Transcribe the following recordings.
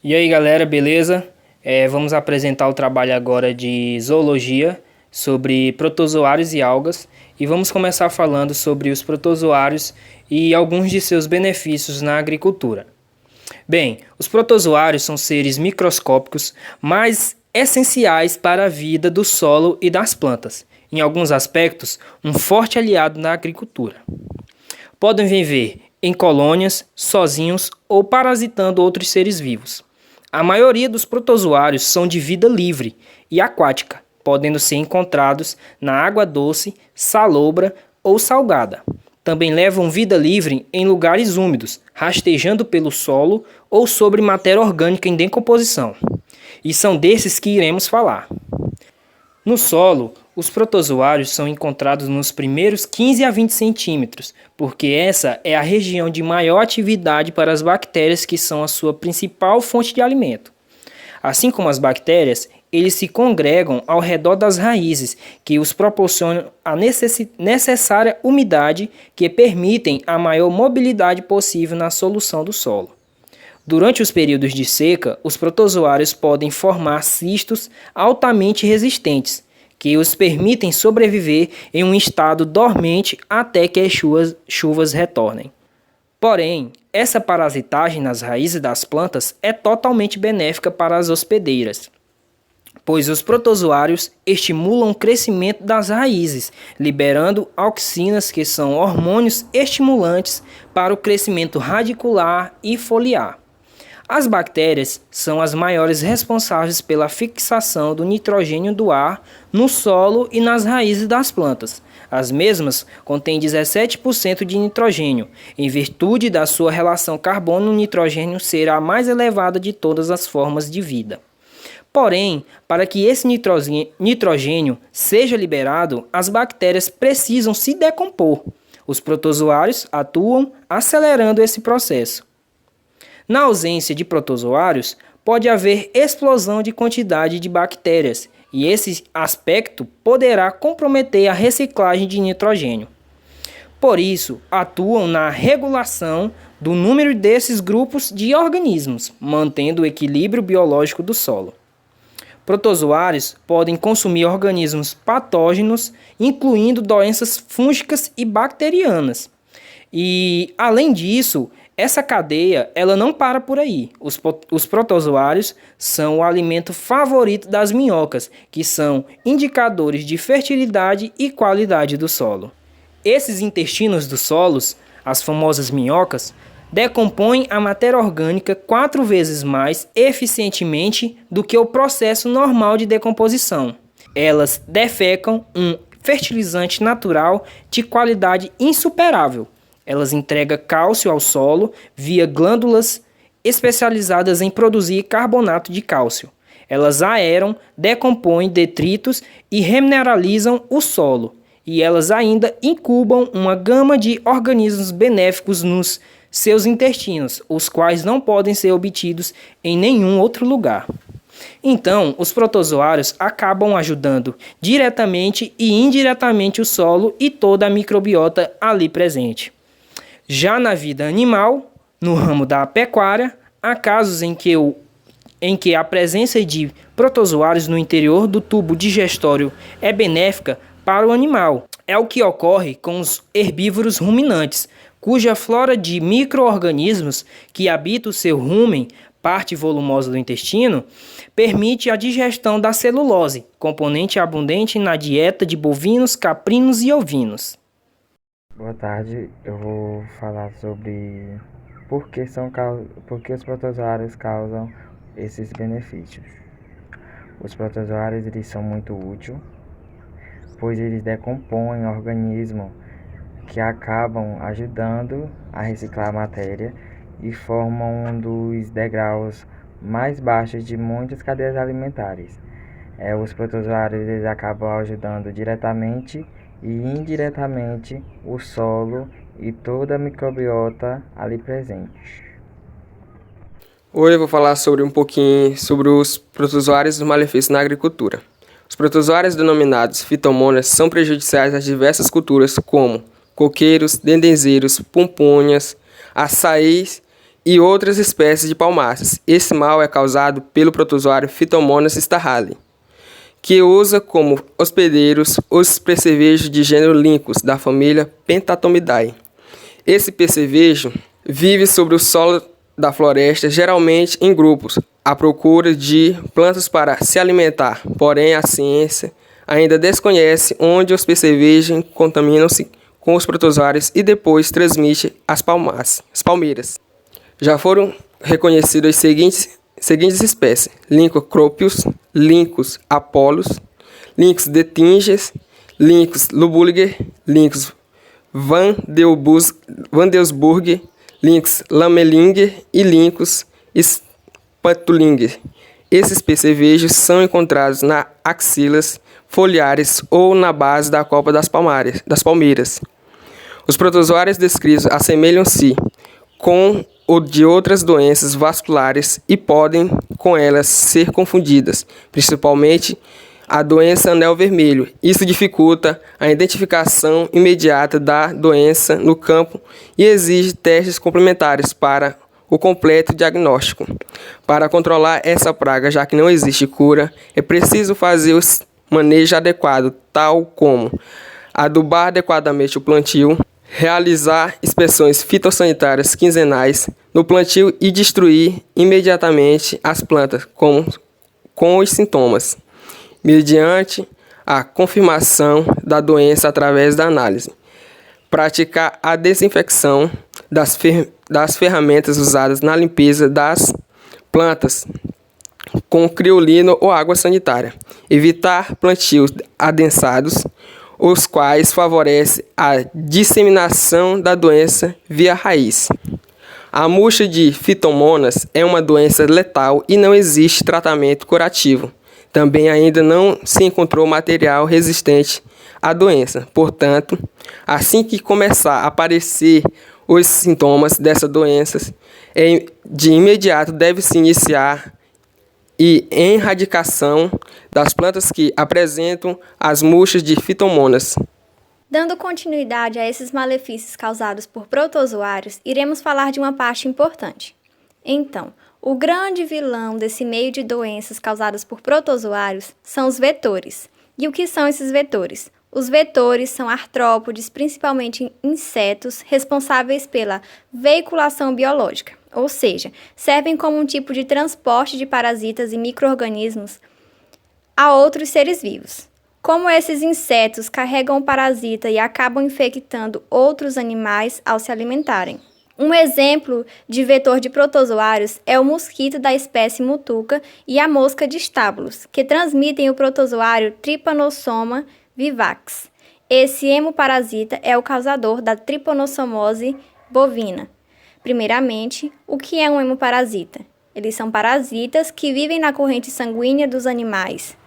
E aí galera, beleza? Vamos apresentar o trabalho agora de zoologia sobre protozoários e algas e vamos começar falando sobre os protozoários e alguns de seus benefícios na agricultura. Bem, os protozoários são seres microscópicos, mas essenciais para a vida do solo e das plantas. Em alguns aspectos, um forte aliado na agricultura. Podem viver em colônias, sozinhos ou parasitando outros seres vivos. A maioria dos protozoários são de vida livre e aquática, podendo ser encontrados na água doce, salobra ou salgada. Também levam vida livre em lugares úmidos, rastejando pelo solo ou sobre matéria orgânica em decomposição. E são desses que iremos falar. No solo, os protozoários são encontrados nos primeiros 15 a 20 centímetros, porque essa é a região de maior atividade para as bactérias que são a sua principal fonte de alimento. Assim como as bactérias, eles se congregam ao redor das raízes, que os proporcionam a necessária umidade que permitem a maior mobilidade possível na solução do solo. Durante os períodos de seca, os protozoários podem formar cistos altamente resistentes, que os permitem sobreviver em um estado dormente até que as chuvas retornem. Porém, essa parasitagem nas raízes das plantas é totalmente benéfica para as hospedeiras, pois os protozoários estimulam o crescimento das raízes, liberando auxinas, que são hormônios estimulantes para o crescimento radicular e foliar. As bactérias são as maiores responsáveis pela fixação do nitrogênio do ar no solo e nas raízes das plantas. As mesmas contêm 17% de nitrogênio, em virtude da sua relação carbono-nitrogênio ser a mais elevada de todas as formas de vida. Porém, para que esse nitrogênio seja liberado, as bactérias precisam se decompor. Os protozoários atuam acelerando esse processo. Na ausência de protozoários, pode haver explosão de quantidade de bactérias, e esse aspecto poderá comprometer a reciclagem de nitrogênio. Por isso, atuam na regulação do número desses grupos de organismos, mantendo o equilíbrio biológico do solo. Protozoários podem consumir organismos patógenos, incluindo doenças fúngicas e bacterianas. E, além disso, essa cadeia ela não para por aí. Os protozoários são o alimento favorito das minhocas, que são indicadores de fertilidade e qualidade do solo. Esses intestinos dos solos, as famosas minhocas, decompõem a matéria orgânica 4 vezes mais eficientemente do que o processo normal de decomposição. Elas defecam um fertilizante natural de qualidade insuperável. Elas entregam cálcio ao solo via glândulas especializadas em produzir carbonato de cálcio. Elas aeram, decompõem detritos e remineralizam o solo. E elas ainda incubam uma gama de organismos benéficos nos seus intestinos, os quais não podem ser obtidos em nenhum outro lugar. Então, os protozoários acabam ajudando diretamente e indiretamente o solo e toda a microbiota ali presente. Já na vida animal, no ramo da pecuária, há casos em que a presença de protozoários no interior do tubo digestório é benéfica para o animal. É o que ocorre com os herbívoros ruminantes, cuja flora de micro-organismos que habita o seu rumen, parte volumosa do intestino, permite a digestão da celulose, componente abundante na dieta de bovinos, caprinos e ovinos. Boa tarde, eu vou falar sobre por que os protozoários causam esses benefícios. Os protozoários eles são muito úteis, pois eles decompõem o organismo que acabam ajudando a reciclar a matéria e formam um dos degraus mais baixos de muitas cadeias alimentares. Os protozoários eles acabam ajudando diretamente e indiretamente o solo e toda a microbiota ali presente. Hoje eu vou falar um pouquinho sobre os protozoários e os malefícios na agricultura. Os protozoários denominados fitomonas são prejudiciais às diversas culturas como coqueiros, dendezeiros, pumpônias, açaís e outras espécies de palmáceas. Esse mal é causado pelo protozoário Phytomonas starrali, que usa como hospedeiros os percevejos de gênero Lynchus, da família Pentatomidae. Esse percevejo vive sobre o solo da floresta, geralmente em grupos, à procura de plantas para se alimentar. Porém, a ciência ainda desconhece onde os percevejos contaminam-se com os protozoários e depois transmitem as palmeiras. Já foram reconhecidas as seguintes espécies: Lynchus cropius, Lynchus apollos, Lynchus detingens, Lynchus lubuliger, Lynchus vandelsburger, Lynchus lamelinger e Lynchus spatulinger. Esses percevejos são encontrados nas axilas foliares ou na base da copa das palmeiras. Os protozoários descritos assemelham-se com o de outras doenças vasculares e podem com elas ser confundidas, principalmente a doença anel vermelho. Isso dificulta a identificação imediata da doença no campo e exige testes complementares para o completo diagnóstico. Para controlar essa praga, já que não existe cura, é preciso fazer o manejo adequado, tal como adubar adequadamente o plantio, realizar inspeções fitossanitárias quinzenais no plantio e destruir imediatamente as plantas com os sintomas, mediante a confirmação da doença através da análise. Praticar a desinfecção das ferramentas usadas na limpeza das plantas com criolino ou água sanitária. Evitar plantios adensados, os quais favorecem a disseminação da doença via raiz. A murcha de Phytomonas é uma doença letal e não existe tratamento curativo. Também ainda não se encontrou material resistente à doença. Portanto, assim que começar a aparecer os sintomas dessa doença, de imediato deve-se iniciar e erradicação das plantas que apresentam as murchas de Phytomonas. Dando continuidade a esses malefícios causados por protozoários, iremos falar de uma parte importante. Então, o grande vilão desse meio de doenças causadas por protozoários são os vetores. E o que são esses vetores? Os vetores são artrópodes, principalmente insetos, responsáveis pela veiculação biológica, ou seja, servem como um tipo de transporte de parasitas e micro-organismos a outros seres vivos. Como esses insetos carregam o parasita e acabam infectando outros animais ao se alimentarem. Um exemplo de vetor de protozoários é o mosquito da espécie Mutuca e a mosca de estábulos, que transmitem o protozoário Trypanosoma vivax. Esse hemoparasita é o causador da tripanossomose bovina. Primeiramente, o que é um hemoparasita? Eles são parasitas que vivem na corrente sanguínea dos animais.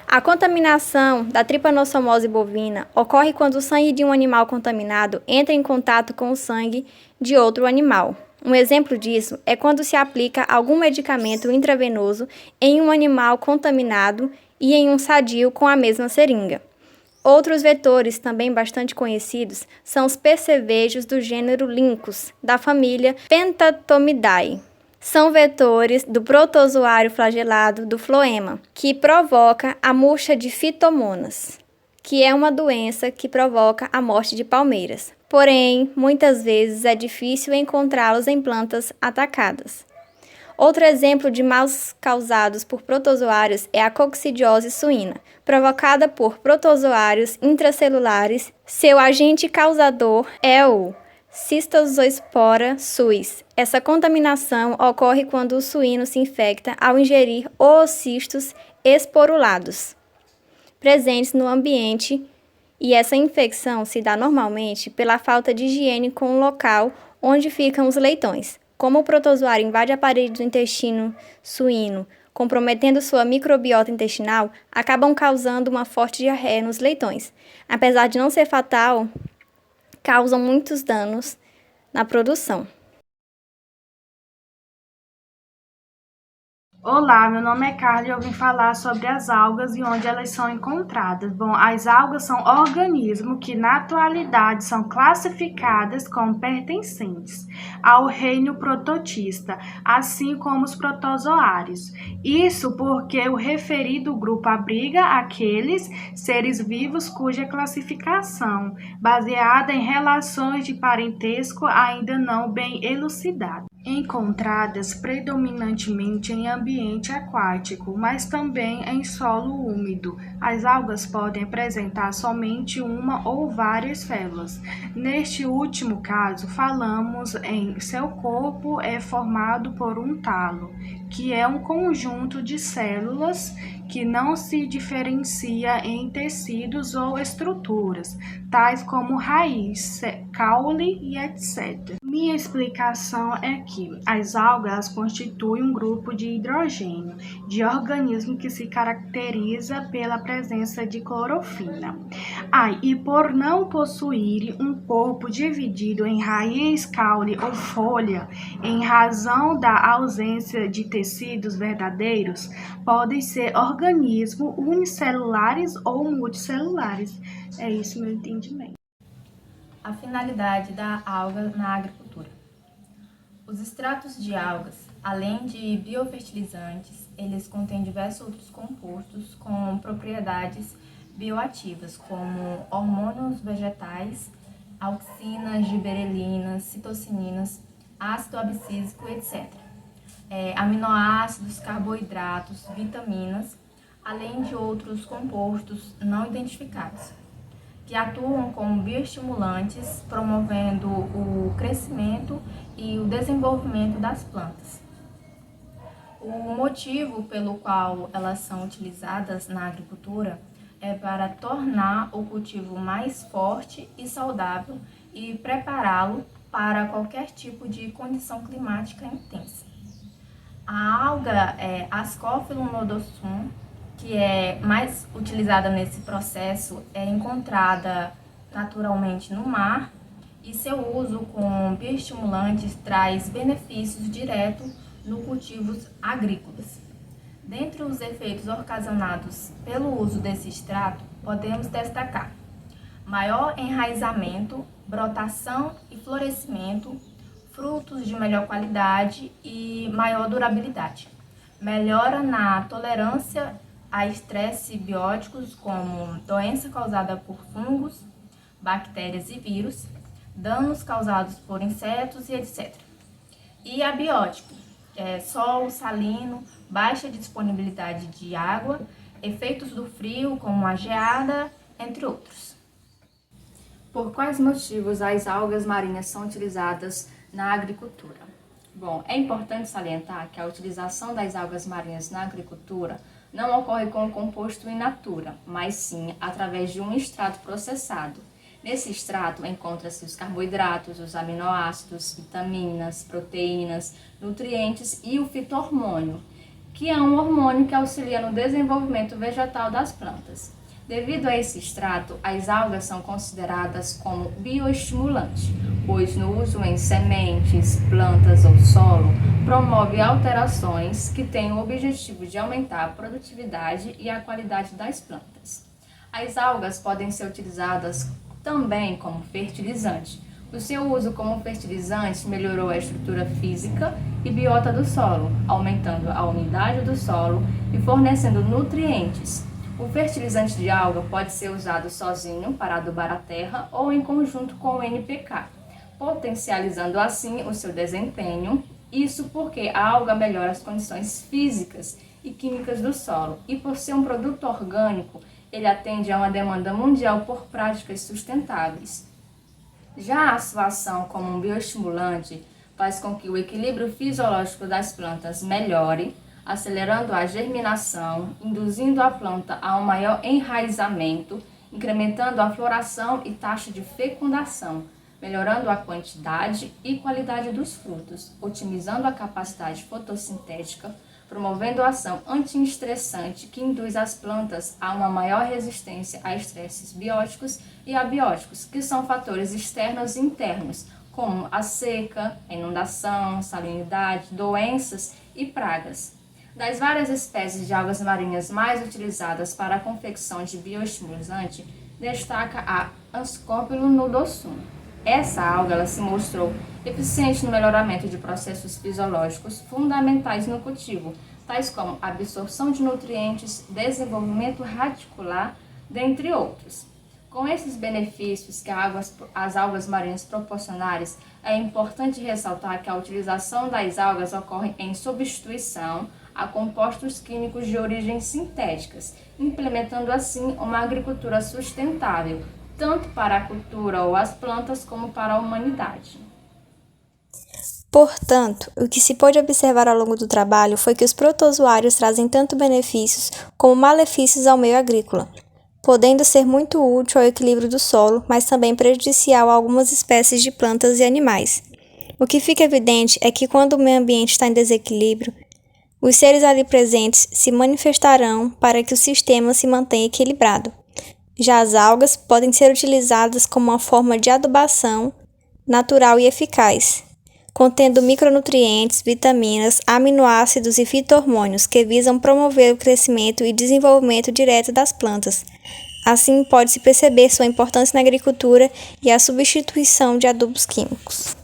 A contaminação da tripanossomose bovina ocorre quando o sangue de um animal contaminado entra em contato com o sangue de outro animal. Um exemplo disso é quando se aplica algum medicamento intravenoso em um animal contaminado e em um sadio com a mesma seringa. Outros vetores, também bastante conhecidos, são os percevejos do gênero Lynchus, da família Pentatomidae. São vetores do protozoário flagelado do floema, que provoca a murcha de Phytomonas, que é uma doença que provoca a morte de palmeiras. Porém, muitas vezes é difícil encontrá-los em plantas atacadas. Outro exemplo de maus causados por protozoários é a coccidiose suína, provocada por protozoários intracelulares. Seu agente causador é o Schistozospora suis. Essa contaminação ocorre quando o suíno se infecta ao ingerir os cistos esporulados presentes no ambiente, e essa infecção se dá normalmente pela falta de higiene com o local onde ficam os leitões. Como o protozoário invade a parede do intestino suíno, comprometendo sua microbiota intestinal, acabam causando uma forte diarreia nos leitões. Apesar de não ser fatal, causam muitos danos na produção. Olá, meu nome é Carla e eu vim falar sobre as algas e onde elas são encontradas. Bom, as algas são organismos que na atualidade são classificadas como pertencentes ao reino prototista, assim como os protozoários. Isso porque o referido grupo abriga aqueles seres vivos cuja classificação, baseada em relações de parentesco ainda não bem elucidadas, encontradas predominantemente em ambiente aquático, mas também em solo úmido. As algas podem apresentar somente uma ou várias células. Neste último caso, falamos em seu corpo é formado por um talo, que é um conjunto de células que não se diferencia em tecidos ou estruturas, tais como raiz, caule e etc. Minha explicação é que as algas constituem um grupo de hidrogênio de organismo que se caracteriza pela presença de clorofila. E por não possuírem um corpo dividido em raiz, caule ou folha, em razão da ausência de tecidos verdadeiros, podem ser organismos unicelulares ou multicelulares. É isso meu entendimento. A finalidade da alga na agricultura. Os extratos de algas, além de biofertilizantes, eles contêm diversos outros compostos com propriedades bioativas, como hormônios vegetais, auxinas, giberelinas, citocininas, ácido abscísico, etc. Aminoácidos, carboidratos, vitaminas, além de outros compostos não identificados, que atuam como bioestimulantes, promovendo o crescimento e o desenvolvimento das plantas. O motivo pelo qual elas são utilizadas na agricultura é para tornar o cultivo mais forte e saudável e prepará-lo para qualquer tipo de condição climática intensa. A alga Ascophyllum nodossum, que é mais utilizada nesse processo, é encontrada naturalmente no mar e seu uso com bioestimulantes traz benefícios diretos no cultivos agrícolas. Dentre os efeitos ocasionados pelo uso desse extrato, podemos destacar maior enraizamento, brotação e florescimento, frutos de melhor qualidade e maior durabilidade. Melhora na tolerância a estresse bióticos como doença causada por fungos, bactérias e vírus, danos causados por insetos e etc. E abiótico, solo salino, baixa disponibilidade de água, efeitos do frio como a geada, entre outros. Por quais motivos as algas marinhas são utilizadas na agricultura? Bom, é importante salientar que a utilização das algas marinhas na agricultura não ocorre com o composto in natura, mas sim através de um extrato processado. Nesse extrato encontram-se os carboidratos, os aminoácidos, vitaminas, proteínas, nutrientes e o fitohormônio, que é um hormônio que auxilia no desenvolvimento vegetal das plantas. Devido a esse extrato, as algas são consideradas como bioestimulantes, pois no uso em sementes, plantas ou solo, promove alterações que têm o objetivo de aumentar a produtividade e a qualidade das plantas. As algas podem ser utilizadas também como fertilizante. O seu uso como fertilizante melhorou a estrutura física e biota do solo, aumentando a umidade do solo e fornecendo nutrientes. O fertilizante de alga pode ser usado sozinho para adubar a terra ou em conjunto com o NPK, potencializando assim o seu desempenho. Isso porque a alga melhora as condições físicas e químicas do solo e, por ser um produto orgânico, ele atende a uma demanda mundial por práticas sustentáveis. Já a sua ação como um bioestimulante faz com que o equilíbrio fisiológico das plantas melhore, acelerando a germinação, induzindo a planta a um maior enraizamento, incrementando a floração e taxa de fecundação, melhorando a quantidade e qualidade dos frutos, otimizando a capacidade fotossintética, promovendo a ação antiestressante que induz as plantas a uma maior resistência a estresses bióticos e abióticos, que são fatores externos e internos, como a seca, a inundação, salinidade, doenças e pragas. Das várias espécies de algas marinhas mais utilizadas para a confecção de bioestimulante, destaca a Ascophyllum nodossum. Essa alga ela se mostrou eficiente no melhoramento de processos fisiológicos fundamentais no cultivo, tais como absorção de nutrientes, desenvolvimento radicular, dentre outros. Com esses benefícios que as algas marinhas proporcionarem, é importante ressaltar que a utilização das algas ocorre em substituição a compostos químicos de origem sintéticas, implementando assim uma agricultura sustentável, tanto para a cultura ou as plantas como para a humanidade. Portanto, o que se pôde observar ao longo do trabalho foi que os protozoários trazem tanto benefícios como malefícios ao meio agrícola, podendo ser muito útil ao equilíbrio do solo, mas também prejudicial a algumas espécies de plantas e animais. O que fica evidente é que quando o meio ambiente está em desequilíbrio, os seres ali presentes se manifestarão para que o sistema se mantenha equilibrado. Já as algas podem ser utilizadas como uma forma de adubação natural e eficaz, contendo micronutrientes, vitaminas, aminoácidos e fito-hormônios que visam promover o crescimento e desenvolvimento direto das plantas. Assim, pode-se perceber sua importância na agricultura e a substituição de adubos químicos.